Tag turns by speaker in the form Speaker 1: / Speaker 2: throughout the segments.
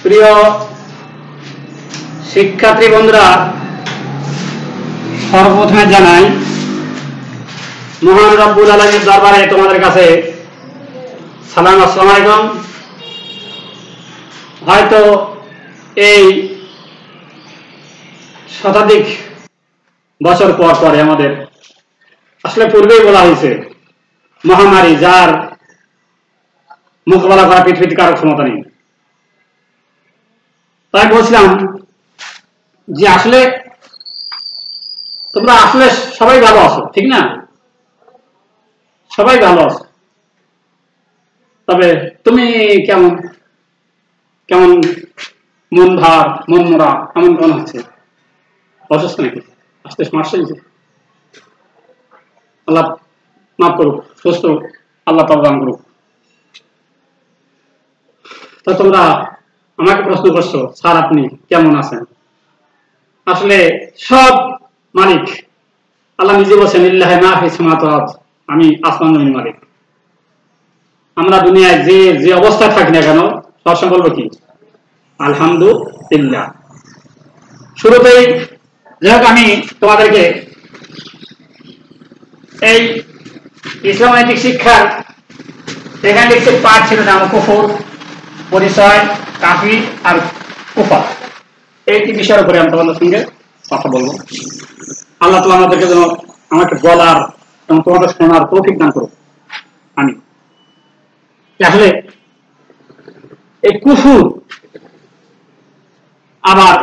Speaker 1: প্রিয় শিক্ষার্থী বন্ধুরা, সর্বপ্রথমে জানাই মহান রব্বুল আলামিনের দরবারে তোমাদের কাছে সালাম। আসসালামু আলাইকুম। হয়তো এই শতাধিক বছর পর পরে আমাদের আসলে পূর্বেই বলা হয়েছে মহামারী, যার মোকাবেলা করা পৃথিবীতে কারো ক্ষমতা নেই। তাই বলছিলাম যে আসলে তোমরা আসলে সবাই ভালো আছো, ঠিক না? সবাই ভালো আছো, তবে তুমি কেমন কেমন মন ভার, মন মরা এমন কেমন হচ্ছে? অসুস্থ নাকি? আস্তে মারছে, আল্লাহ মাফ করুক, সুস্থ আল্লাহ প্রদান করুক। তো তোমরা আমাকে প্রশ্ন করছো, স্যার আপনি কেমন আছেন? আসলে সব মালিক আল্লাহ নিজে বলছেন, লিল্লাহি মা ফিস সামাওয়াতি ওয়াল আরদ, আমি আসমান জমিনের মালিক। আমরা দুনিয়ায় যে যে অবস্থায় থাকি না কেন, সবসময় বলবো কি আলহামদুলিল্লাহ। শুরুতেই যাই হোক, আমি তোমাদেরকে এই ইসলামিক শিক্ষার এখানে লিখছে পাঠ ছিল নাম কুফর, পরিচয়, কাফির আর কুফর। এই তিন বিষয়ের উপরে আমি তোমাদের সঙ্গে কথা বলবো। আল্লাহ তাআলা আমাদেরকে যেন আমাকে বলার এবং তোমাদের শোনার তৌফিক দান করুক। আমি আসলে এই কুফর আবার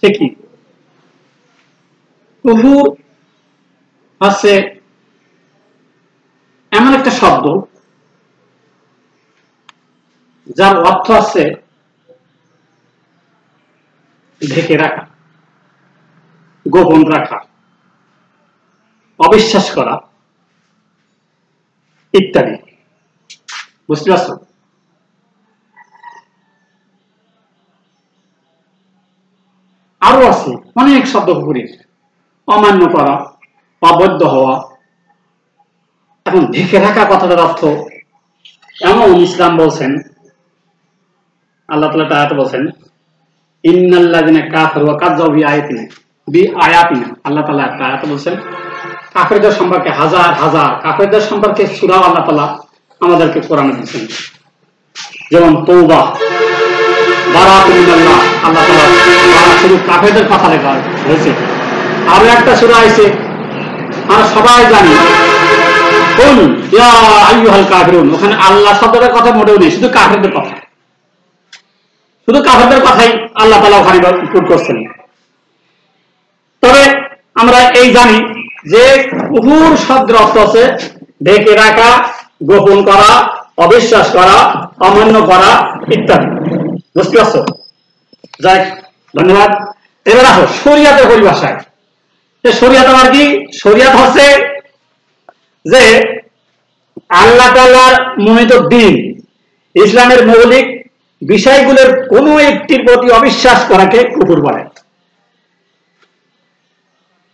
Speaker 1: সে কি? কুফর হচ্ছে এমন একটা শব্দ যার অর্থ আছে ঢেকে রাখা, গোপন রাখা, অবিশ্বাস করা ইত্যাদি। বুঝতে পারছো? আরো আছে অনেক শব্দ কুফরির, অমান্য করা, অবৈধ হওয়া। এখন ঢেকে রাখা কথাটার অর্থ এমন, ইসলাম বলছেন, আল্লাহ তাআলা আয়াতে বলছেন, ইন্নাল্লাযিনা কাফারু ওয়া কাযযাবু বিআয়াতিনা। আল্লাহ তাআলা একটা আয়াতে বলছেন কাফেরদের সম্পর্কে, হাজার হাজার কাফেরদের সম্পর্কে সূরা আল্লাহ তাআলা আমাদেরকে কোরআনে দিয়েছেন। যেমন তওবা, বারাআতুন মিনাল্লাহ, আল্লাহ তাআলা শুধু কাফেরদের কথা লেখা হয়েছে। আরো একটা সূরা আছে আমরা সবাই জানি, কুল ইয়া আইয়ুহাল কাফিরুন, ওখানে আল্লাহ শব্দের কথা মোটেও নেই, শুধু কাফেরদের কথা, শুধু কাফেরদের কথাই আল্লাহ তাআলা ওখানে কোট করছেন। তবে আমরা এই জানি যে কুফর শব্দের অর্থ আছে ঢেকে রাখা, গোপন করা, অবিশ্বাস করা, অমান্য করা ইত্যাদি। বুঝতে পারছো? যাই, ধন্যবাদ। এবার আসো শরিয়াতের পরিভাষায়। শরিয়াত আবার কি? শরিয়াত হচ্ছে যে আল্লাহ তাআলার মনোনীত দ্বীন, ইসলামের মৌলিক বিষয়গুলোর কোন একটির প্রতি অবিশ্বাস করাকে কুফর বলে।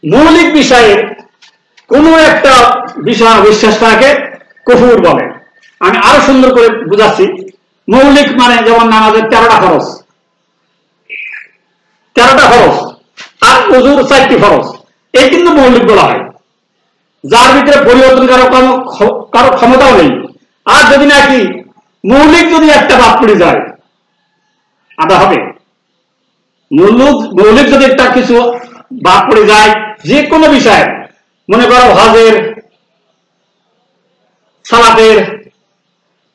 Speaker 1: মৌলিক বিষয়ের কোন একটা বিষয় অবিশ্বাস করাকে কুফর বলে। আমি আরো সুন্দর করে বুঝাচ্ছি। মৌলিক মানে যেমন নামাজের 13টা ফরজ, 13টা ফরজ, আর ওযুর 4টি ফরজ, এই কিন্তু মৌলিক বলা হয়, যার ভিতরে পরিবর্তন কারো ক্ষমতাও নেই। আর যদি নাকি মৌলিক যদি একটা বাদ পড়ে যায় আদা হবে। মৌলিক যদি একটা কিছু বাদ পড়ে যায়, যে কোনো বিষয়, মনে করো হজের, সালাতের,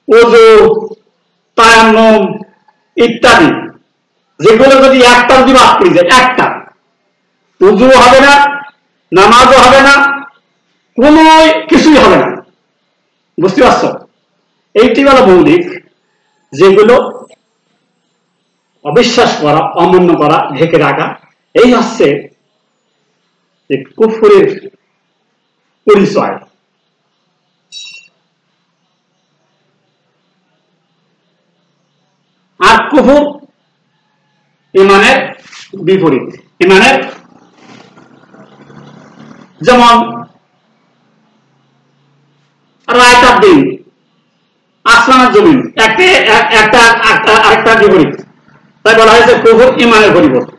Speaker 1: ওযু, তায়াম্মুম ইত্যাদি, যেগুলো যদি একটা যদি বাদ পড়ে যায়, একটা ওযু হবে না, নামাজও হবে না, কোনো কিছুই হবে না। বুঝতে পারছো? এইটি হলো মৌলিক, যেগুলো অবিশ্বাস করা, অমান্য করা, ঢেকে রাখা, এই হচ্ছে কুফরের পরিচয়। আর কুফর ঈমানের বিপরীত। ঈমানের যেমন রায়তার দিন, আসমানের জমিন, একটা আরেকটা বিপরীত। তাই বলা হয়েছে কুফর ইমানের পরিবর্তন,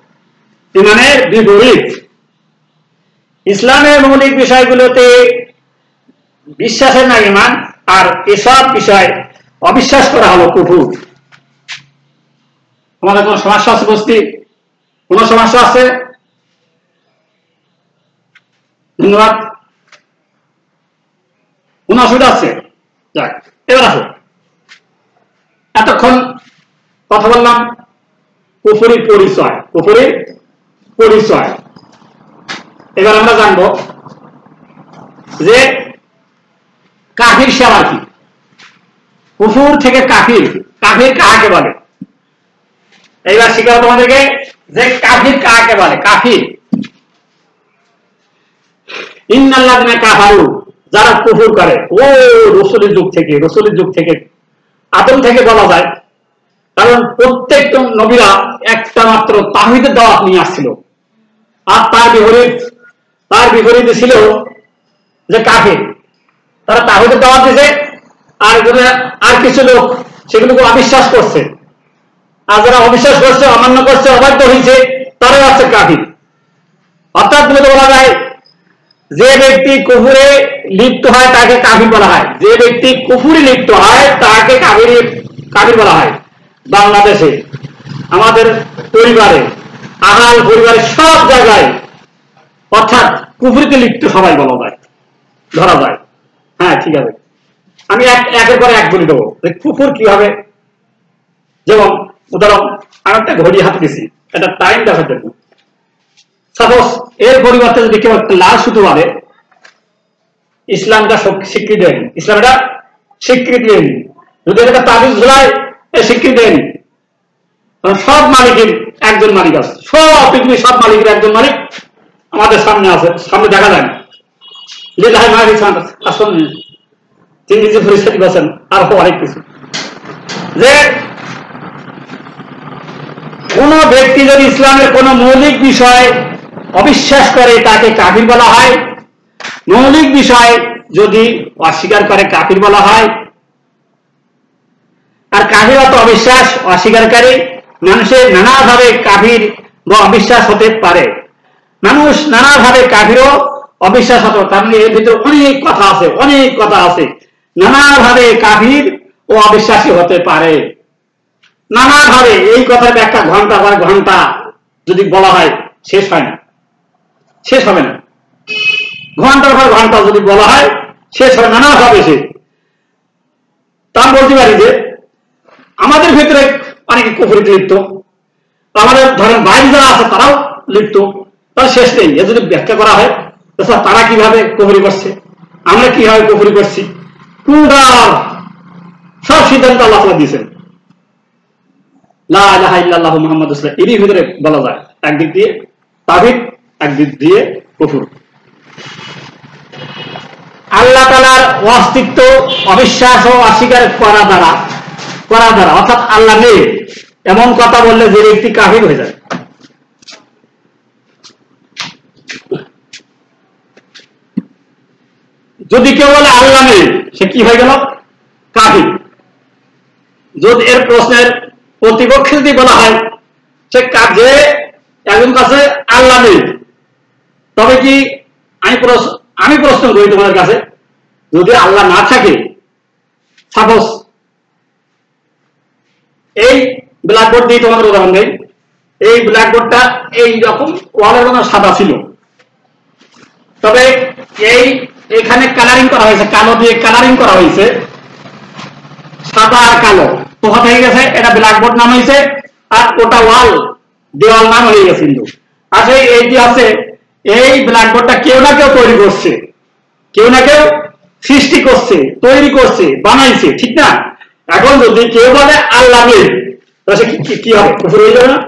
Speaker 1: ইমানের বিপরীত। ইসলামের মৌলিক বিষয়গুলোতে বিশ্বাসের নাম ইমান, আর এসব বিষয় অবিশ্বাস করা হলো কুফর। তোমাদের কোন সমস্যা আছে? বস্তি কোন সমস্যা আছে? ধন্যবাদ। কোন অসুবিধা আছে? যাক, এবার আসো। এতক্ষণ কথা বললাম কুফরির পরিচয়, কুফরির পরিচয়। এবার আমরা জানবো যে কাফির সেবা কি। কুফর থেকে কাফির, কাফির কাকে বলে? এইবার শিখাবো তোমাদেরকে যে কাফির কাকে বলে। কাফির ইন্নাল্লাযিনা কাফারু, যারা কুফর করে। ও রাসূলের যুগ থেকে আদম থেকে বলা যায়, কারণ প্রত্যেকটা নবীরা একটা মাত্র তাওহীদের দাওয়াত নিয়ে আসছিল, আর তার বিপরীতে ছিল যে কাফির। তারা তাওহীদের দাওয়াত দিয়েছে, আর কিছু লোক সেগুলোকে অবিশ্বাস করছে, আর যারা অবিশ্বাস করছে, অমান্য করছে, অবাধ্য হয়েছে, তারাই হচ্ছে কাফির। অর্থাৎ বলা যায় যে ব্যক্তি কুফরে লিপ্ত হয় তাকে কাফির বলা হয়, যে ব্যক্তি কুফরে লিপ্ত হয় তাকে কাফির বলা হয়। বাংলাদেশে আমাদের পরিবারে, আহাল পরিবারে সব জায়গায় অর্থাৎ কুফরিতে লিপ্ত সবাই বলা যায়, ধরা যায়। হ্যাঁ, ঠিক আছে, আমি একের পর এক বলে দেবো কুফর কি হবে। যেমন উদাহরণ, আমি একটা ঘড়ি হাতে দিছি, একটা টাইম দেখার জন্য। সাপোজ এর পরিবর্তে যদি কেউ একটা লাল সুতো বাঁধে, ইসলামটা স্বীকৃতি দেয়নি, ইসলাম এটা স্বীকৃতি দেয়নি। যদি একটা তাবিজ ঝুলায়, স্বীকৃতি দেয়নি। সব মালিকের একজন মালিক আছে, সব পৃথিবীর সব মালিকের একজন মালিক আমাদের সামনে আছে, সামনে দেখা যায় না। ইংরেজি পরিষদ বলছেন, আর অনেক কিছু। যে কোন ব্যক্তি যদি ইসলামের কোন মৌলিক বিষয় অবিশ্বাস করে তাকে কাফির বলা হয়, মৌলিক বিষয় যদি অস্বীকার করে কাফির বলা হয়। আর কাফির অত অবিশ্বাস অস্বীকারী মানুষের নানাভাবে কাফির বা অবিশ্বাস হতে পারে। মানুষ নানাভাবে কাফিরও অবিশ্বাস হতে পারে। তার মানে এর ভিতরে অনেক কথা আছে। নানাভাবে কাফির ও অবিশ্বাসী হতে পারে, নানাভাবে। এই কথার ব্যাখ্যা ঘন্টা পর ঘন্টা যদি বলা হয় শেষ হবে না। ঘন্টার পর ঘন্টা যদি বলা হয় শেষ হয়, নানাভাবে সে। তা বলতে পারি যে আমাদের ভিতরে অনেকে কুফরিতে লিপ্ত, আমাদের ধরেন বাইরে যারা আছে তারাও লিপ্ত, তার শেষ নেই। এ যদি ব্যাখ্যা করা হয় তারা কিভাবে কুফরি করছে, আমরা কিভাবে কুফরি করছি, পুরা সব সিদ্ধান্ত আল্লাহ তাআলা দিয়েছেন। লা ইলাহা ইল্লাল্লাহু মুহাম্মাদুর রাসূলুল্লাহ, এরই ভিতরে বলা যায় একদিক দিয়ে তাওহীদ, একদিক দিয়ে কুফর। আল্লাহ তাআলার অস্তিত্ব অবিশ্বাস ও অস্বীকার করা দ্বারা অর্থাৎ আল্লাহ নেই এমন কথা বললে যে ব্যক্তি কাফির হয়ে যায়। যদি কেউ বলে আল্লাহ নেই, সে কি হয়ে গেল? কাফির। যদি এর প্রশ্নের প্রতিপক্ষে যদি বলা হয় সে যে একজন কাছে আল্লাহ নেই, তবে কি আমি প্রশ্ন করি তোমাদের কাছে, যদি আল্লাহ না থাকে, সাপোজ এই ব্ল্যাকবোর্ড দিয়ে তোমাদের উদাহরণ দেই, এই ব্ল্যাকবোর্ডটা এইরকম ওয়ালের মতো সাদা ছিল, তবে এখানে কালারিং করা হয়েছে, কালো দিয়ে কালারিং করা হয়েছে, সাদা আর কালো তোফাত হয়ে গেছে, এটা ব্ল্যাকবোর্ড নাম হয়েছে, আর ওটা দেওয়াল নাম হয়ে গেছে। কিন্তু আসলে এইটি আছে, এই ব্ল্যাকবোর্ডটা কেউ না কেউ তৈরি করছে, কেউ না কেউ সৃষ্টি করছে, তৈরি করছে, বানাইছে, ঠিক না? এখন যদি কেউ বলে আল্লাহ নেই, তাহলে কি হবে? কুফর হয়ে যাবে না?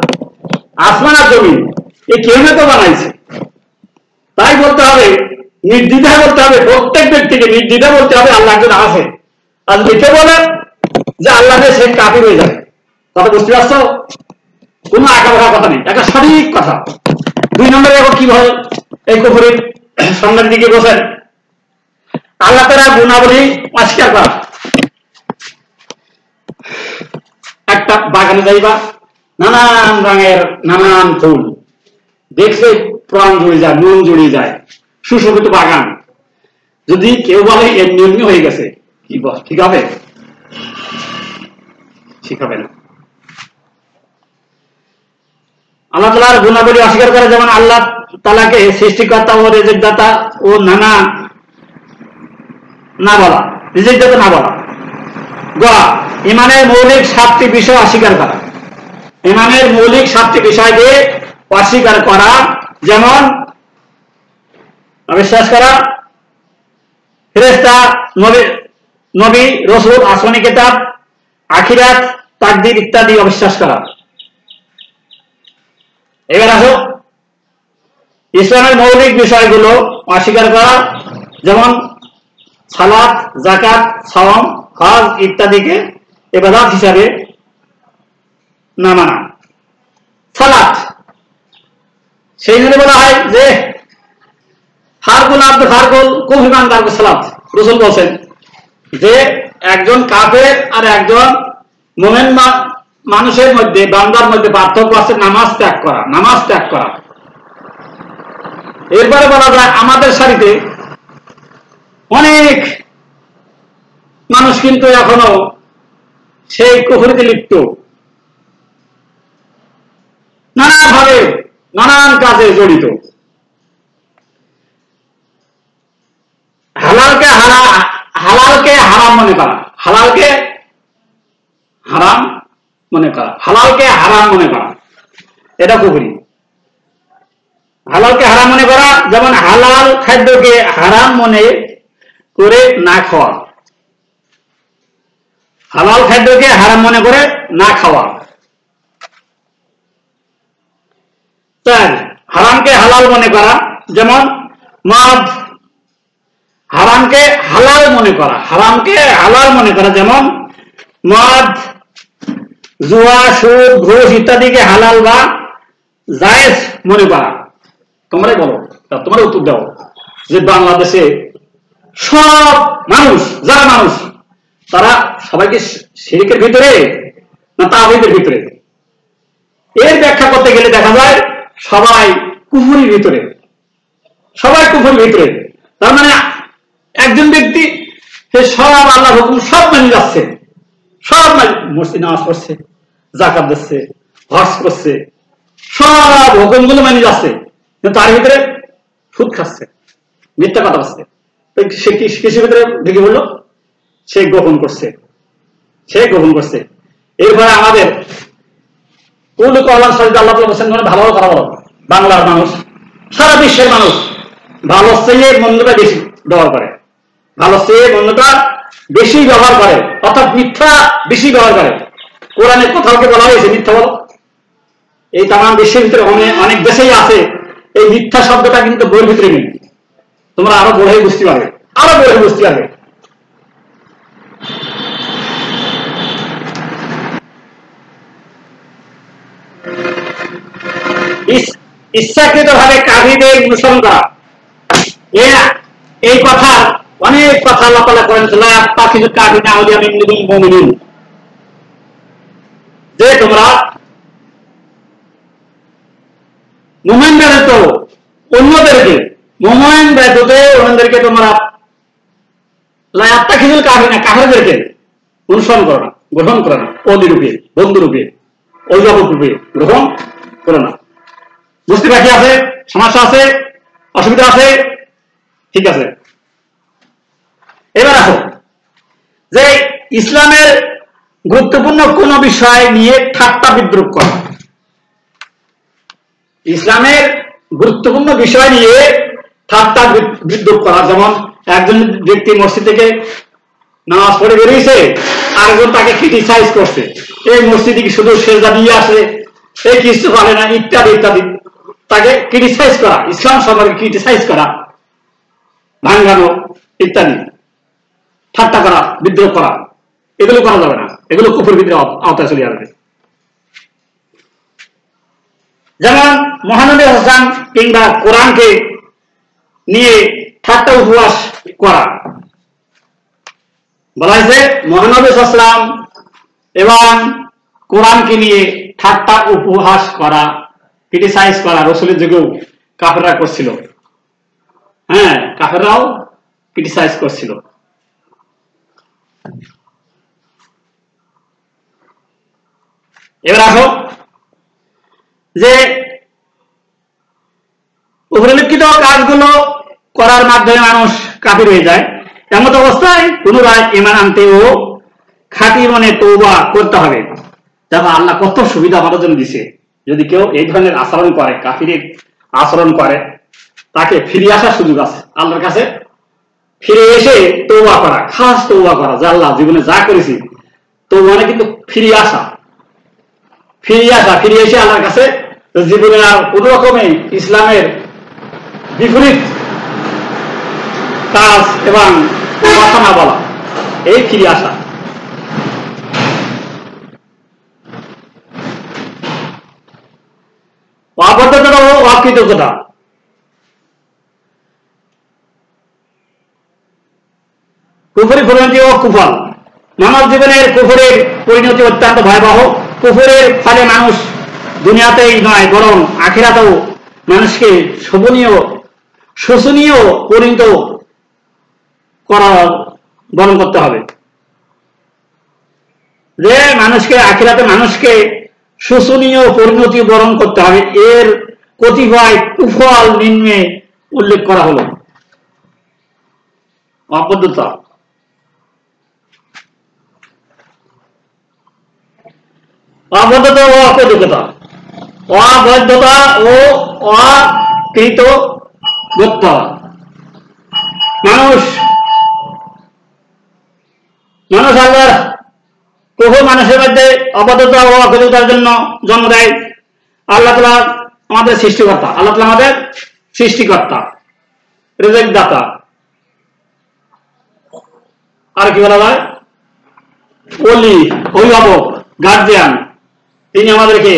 Speaker 1: আসমান আর জমিন এই কেউ না কেউ বানাইছে, তাই বলতে হবে, নির্দ্বিধায় বলতে হবে, প্রত্যেক ব্যক্তিকে নির্দ্বিধায় বলতে হবে আল্লাহ একজন আছে। আর যদি কেউ বলে যে আল্লাহ নেই, সে কাফির হয়ে যাবে। কথা বুঝতে পারছো? কোন আঁকা বাঁকা কথা নেই, একটা সঠিক কথা। 2 নম্বরে এখন কিভাবে এই কুফরের সামনের দিকে বসেন, আল্লাহ তাআলার গুণাবলী অস্বীকার করা। একটা বাগানে যাইবা, নানান রঙের নানান ফুল, দেখলে প্রাণ জুড়ে যায়, মন জুড়ে যায়, সুশোভিত বাগান। যদি কেউ বলে এমনি এমনি হয়ে গেছে, কি বল, ঠিক হবে? ঠিক হবে না। আল্লাহ তাআলার গুণাবলী অস্বীকার করে, যেমন আল্লাহ তাআলাকে সৃষ্টিকর্তা ও রিজিকদাতা ও নানা না বলা, রিজিকদাতা না বলা। ইমানের মৌলিক 7টি বিষয় অস্বীকার করা। ইমানের মৌলিক 7টি বিষয়কে অস্বীকার করা, যেমন অবিশ্বাস করা ফেরেশতা, নবী, রাসূল, আসমানী কিতাব, আখিরাত, তাকদীর ইত্যাদি অবিশ্বাস করা। এবার আসো ইসলামের মৌলিক বিষয়গুলো অস্বীকার করা, যেমন সালাত, যাকাত, সাওম, হজ ইত্যাদিকে ইবাদত হিসাবে না মানা। সালাত, সেই জন্য বলা হয় যে ফারকুল আব্দ ফারকুল কুফরিমান তারকু সালাত। রাসূল বলেন যে একজন কাফের আর একজন মুমিন মানুষের মধ্যে, বান্দার মধ্যে পার্থক্য আছে নামাজ ত্যাগ করা, নামাজ ত্যাগ করা। এরপরে বলা যায় আমাদের সারিতে অনেক মানুষ কিন্তু এখনো সেই কুফরিতে লিপ্ত, নানাভাবে নানান কাজে জড়িত। হালালকে হারাম মনে করা, হালালকে হারাম মনে করা, হালালকে হারাম মনে করা, এটা কুফরি। হালালকে হারাম মনে করা, যেমন হালাল খাদ্যকে হারাম মনে করে না খাওয়া, হালাল খাদ্যকে হারাম মনে করে না খাওয়া। তাই হারামকে হালাল মনে করা, যেমন মদ, হারামকে হালাল মনে করা, হারামকে হালাল মনে করা, যেমন মদ, জুয়া, সুদ, ঘুষ ইত্যাদিকে হালাল বা জায়েজ মনে করা। তোমরাই বলো, তোমরা উত্তর দাও যে বাংলাদেশে সব মানুষ, যারা মানুষ, তারা সবাইকে শিরকের ভিতরে না তাওহীদের ভিতরে? এর ব্যাখ্যা করতে গেলে দেখা যায় সবাই কুফরির ভিতরে, সবাই কুফরির ভিতরে। তার মানে একজন ব্যক্তি সে সব আল্লাহর হুকুম সব মেনে যাচ্ছে, সব মসজিদে নামাজ পড়ছে, যাকাত দিচ্ছে, হজ করছে, সব হুকুমগুলো মেনে যাচ্ছে, কিন্তু তার ভিতরে সুদ খাচ্ছে, মিথ্যা কথা বলছে। সে কিসের ভিতরে ঢুকে বললো? সে গোপন করছে, সে গোপন করছে। এরপরে আমাদের আল্লাহ বলছেন ভালো করা বলো। বাংলার মানুষ, সারা বিশ্বের মানুষ ভালো চেয়ে মন্দটা বেশি ব্যবহার করে, ভালো চেয়ে মন্দটা বেশি ব্যবহার করে, অর্থাৎ মিথ্যা বেশি ব্যবহার করে। কোরআনে কোথাও বলা হয়েছে মিথ্যা বলো? এই তামাম বিশ্বের ভিতরে অনেক দেশেই আছে এই মিথ্যা শব্দটা, কিন্তু বইয়ের ভিতরে নেই। তোমরা আরো বড় হয়ে বুঝতে পারবে, আরো বড় হয়ে বুঝতে পারবে। ইচ্ছাকৃত ভাবে কাফিরদের অনুসরণ করা, এই কথা অনেক কথা আল্লাহ তাআলা করেন, যে তোমরা মুমিন ব্যতীত অন্যদেরকে, মুমিন ব্যতীত অন্যদেরকে তোমরা লায়াত্তাখিজুল কাফিরিনা, কাফিরদেরকে অনুসরণ করো না, গ্রহণ করো না, অলিরূপে, বন্ধুরূপে, অভিভাবক রূপে গ্রহণ করো না। বুঝতে বাকি আছে? সমস্যা আছে? অসুবিধা আছে? ঠিক আছে। এবার আসো যে ইসলামের গুরুত্বপূর্ণ কোন বিষয় নিয়ে ঠাট্টা বিদ্রুপ করা। ইসলামের গুরুত্বপূর্ণ বিষয় নিয়ে ঠাট্টা বিদ্রুপ করা, যেমন একজন ব্যক্তি মসজিদ থেকে নামাজ পড়ে বেরিয়েছে, আরেকজন তাকে ক্রিটিসাইজ করছে, এই মসজিদে কি শুধু সেজদা দিয়ে আসে, এই কিছু পারে না, ইত্যাদি ইত্যাদি। তাকে ক্রিটিসাইজ করা, ইসলাম সম্পর্কে ক্রিটিসাইজ করা, ভাঙানো ইত্যাদি, ঠাট্টা করা, বিদ্রোহ করা, এগুলো করা যাবে না, এগুলো কুফরের ভিতরে আওতায় চলে আসবে। যেমন মহানবী হাসান কিংবা কোরআনকে নিয়ে ঠাট্টা উপহাস করা। বলা হয়েছে মহানবী সাল্লাল্লাহু আলাইহি ওয়াসাল্লাম এবং কোরআনকে নিয়ে ঠাট্টা উপহাস করা, ক্রিটিসাইজ করা রাসূলের যুগেও কাফেররা করছিল। হ্যাঁ, কাফেররাও ক্রিটিসাইজ করছিল। এবার আসো যে উপরিলিখিত কাজগুলো করার মাধ্যমে মানুষ কাফির হয়ে যায়, এমন অবস্থায় পুনরায় ঈমান আনতে ও খাঁটি মনে তওবা করতে হবে। দেখো আল্লাহ কত সুবিধা আমাদের জন্য দিছে। যদি কেউ এই ধরনের আচরণ করে, কাফিরের আচরণ করে, তাকে ফিরে আসার সুযোগ আছে আল্লাহর কাছে। ফিরে এসে তওবা করা, খাস তওবা করা, যে আল্লাহ জীবনে যা করেছি, তো মানে কিন্তু ফিরে আসা, ফিরে এসে আল্লাহর কাছে জীবনে আর কোন রকমের ইসলামের বিপরীত কাজ এবং কথা না বলা, এই ফিরে আসা। অবদ্ধতা ও অকৃতজ্ঞতা। কুফরি পরিণতি ও কুফল। মানব জীবনের কুফরের পরিণতি অত্যন্ত ভয়াবহ। কুফরের ফলে মানুষ দুনিয়াতেই নয় বরং আখিরাতেও মানুষকে শোচনীয় পরিণত বরণ করতে হবে। যে মানুষকে আখিরাতে মানুষকে শোচনীয় পরিণতি বরণ করতে হবে, এর কতিপয় কুফল নিম্নে উল্লেখ করা হলো। অবদ্ধতা, অবদ্ধতা ও অকৃতজ্ঞতা। অবদ্ধতা ও অকৃতজ্ঞতা। মানুষ আল্লাহর কুফর মানুষের মধ্যে অবদ্ধতা ও অকৃতজ্ঞতার জন্য জন্ম দেয়। আল্লাহ তাআলা আমাদের সৃষ্টিকর্তা, আল্লাহ তাআলা আমাদের সৃষ্টিকর্তা, রিজিক দাতা, আর কি বলা হয়, ওলি, অভিভাবক, গার্জিয়ান। তিনি আমাদেরকে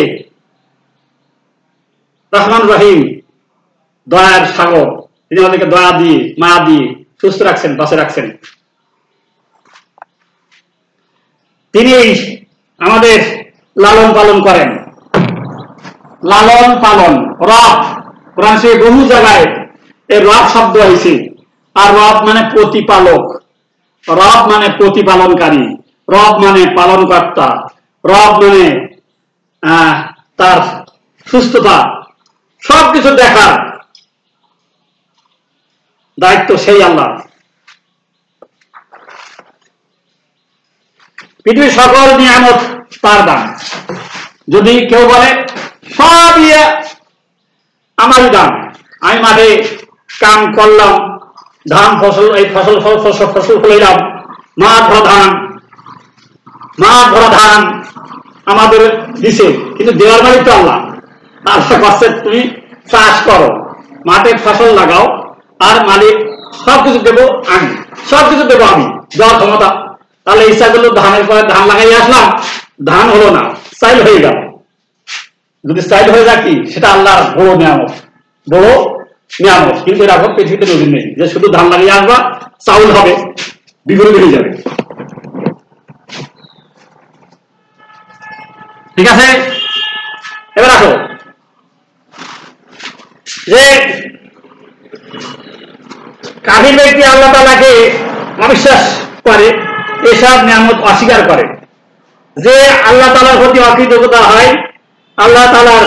Speaker 1: রহমান রহিম, দয়ার সাগর। তিনি আমাদেরকে দয়া দিয়ে, মায়া দিয়ে সুস্থ রাখছেন, বাঁচে রাখছেন। তিনি আমাদের লালন পালন করেন। লালন পালন, রব, কোরআন শরীফে বহু জায়গায় এই রব শব্দ হয়েছে। আর রব মানে প্রতিপালক, রব মানে প্রতিপালনকারী, রব মানে পালনকর্তা, রব মানে তার সুস্থতা, সবকিছু দেখার দায়িত্ব সেই আল্লাহ। পৃথিবীর সকল নিয়ামত তার দান। যদি কেউ বলে সব আমারই দান, আমি মাঠে কাম করলাম, ধান ফসল, এই ফসল ফলাইলাম, মাঠ ভরা ধান আমাদের দিছে, কিন্তু দেওয়ার মালিক তো আল্লাহ। আল্লাহ কাছে তুমি চাষ করো, মাঠে ফসল লাগাও, আর মালিক সবকিছু দেবো আমি, সবকিছু দেবো আমি, দেওয়ার ক্ষমতা। তাহলে ইচ্ছা করলো ধানের পরে ধান লাগাই আসলাম, ধান হলো না, চাইল হয়ে গেল। যদি চাইল হয়ে যায় কি, সেটা আল্লাহর বড় নিয়ামত, বড় নিয়ামত। কিন্তু এরকম পৃথিবীতে নদী নেই যে শুধু ধান লাগিয়ে আসবা চাউল হবে, বিপরীত হয়ে যাবে। ঠিক আছে, এবার আসো যে কাফির ব্যক্তি আল্লাহ তাআলাকে অবিশ্বাস করে, এসব নিয়ামত অস্বীকার করে। যে আল্লাহ তাআলার প্রতি অকৃতজ্ঞতা হয়, আল্লাহ তাআলার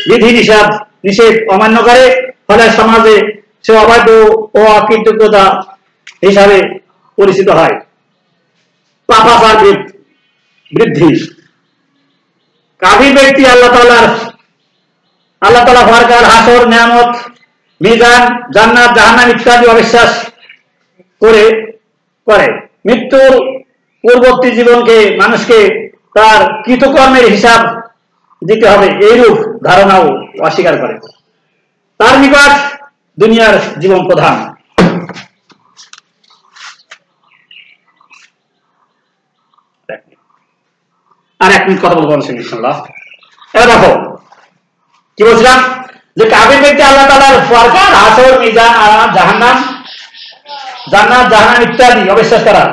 Speaker 1: বিধি নিষেধ অমান্য করে, ফলে সমাজে সে অবাধ্য ও অকৃতজ্ঞতা হিসাবে পরিচিত হয়। পাপাচার বৃদ্ধি। কাফির ব্যক্তি আল্লাহ তাআলা পরকাল, হাসর, নিয়ামত, মিজান, জান্নাত, জাহান্নাম ইত্যাদি অবিশ্বাস করে। মৃত্যুর পূর্ববর্তী জীবনকে মানুষকে তার কৃতকর্মের হিসাব দিতে হবে, এইরূপ ধারণাও অস্বীকার করে। তার নিকট দুনিয়ার জীবন প্রধান। আর 1 মিনিট কথা বলবো ইনশাআল্লাহ। এবার দেখো কি বলছিলাম, যে কাফির ব্যক্তি আল্লাহ তাআলার পরকাল, হাসর, মিজান, জাহান্নাম, জান্নাত, জাহান্নাম ইত্যাদি অবিশ্বাস করা,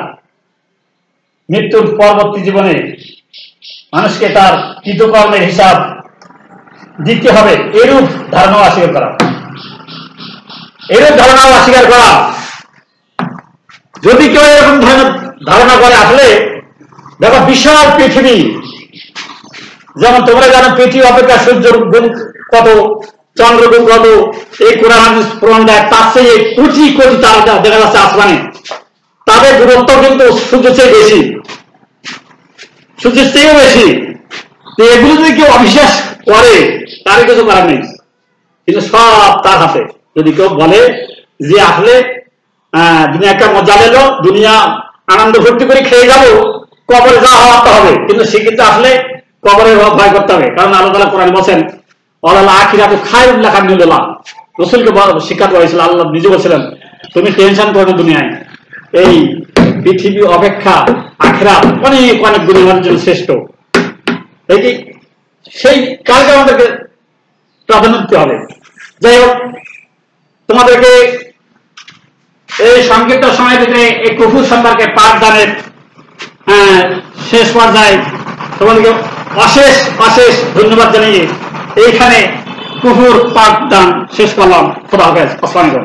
Speaker 1: মৃত্যুর পরবর্তী জীবনে মানুষকে তার কৃতকর্মের হিসাব দিতে হবে, এরূপ ধারণাও অস্বীকার করা। এরূপ ধারণাও অস্বীকার করা। যদি কেউ এরকম ধারণা করে, আসলে দেখো বিশাল পৃথিবী, যেমন তোমরা জানো পৃথিবী অপেক্ষা সূর্যের গুণ কত, চন্দ্র গুণ কত, এই কোরআন প্রমাণ দেয়। তার চেয়ে কোটি কোটি তারা দেখা যাচ্ছে আসমানে, তাদের দূরত্ব কিন্তু সূর্যের চেয়ে বেশি, সূর্যের চেয়েও বেশি। এগুলো যদি কেউ অবিশ্বাস করে তার কিছু করার নেই, কিন্তু সব তার হাতে। যদি কেউ বলে যে আসলে দুনিয়া একটা মজা পেলো, দুনিয়া আনন্দ ভর্তি করে খেয়ে যাবো, কবরে যা হওয়ার তো হবে, কিন্তু সে কিন্তু আসলে কবরের ভয় করতে হবে। কারণ আল্লাহ তাআলা কোরআনে বলেন আল্লাহ আখিরাতু খায়রুল লাকা মিনাল দুনিয়া। রাসূলকে শিক্ষা দেওয়া হয়েছিল, আল্লাহ নিজে বলেছিলেন তুমি টেনশন করো না, দুনিয়ায় এই পৃথিবী অপেক্ষা আখিরাত অনেক অনেক গুণের জন্য শ্রেষ্ঠ। এই সেই কালকে আমাদেরকে প্রাধান্য দিতে হবে। যাই হোক, তোমাদেরকে এই সংক্ষিপ্ত সময় ভিতরে এই কুফর সম্পর্কে পাঠদানের শেষ পর্যায়ে তোমাদেরকে অশেষ অশেষ ধন্যবাদ জানিয়ে এইখানে কুফর পাঠদান শেষ করলাম। খোদা হাফেজ। আসসালামু আলাইকুম।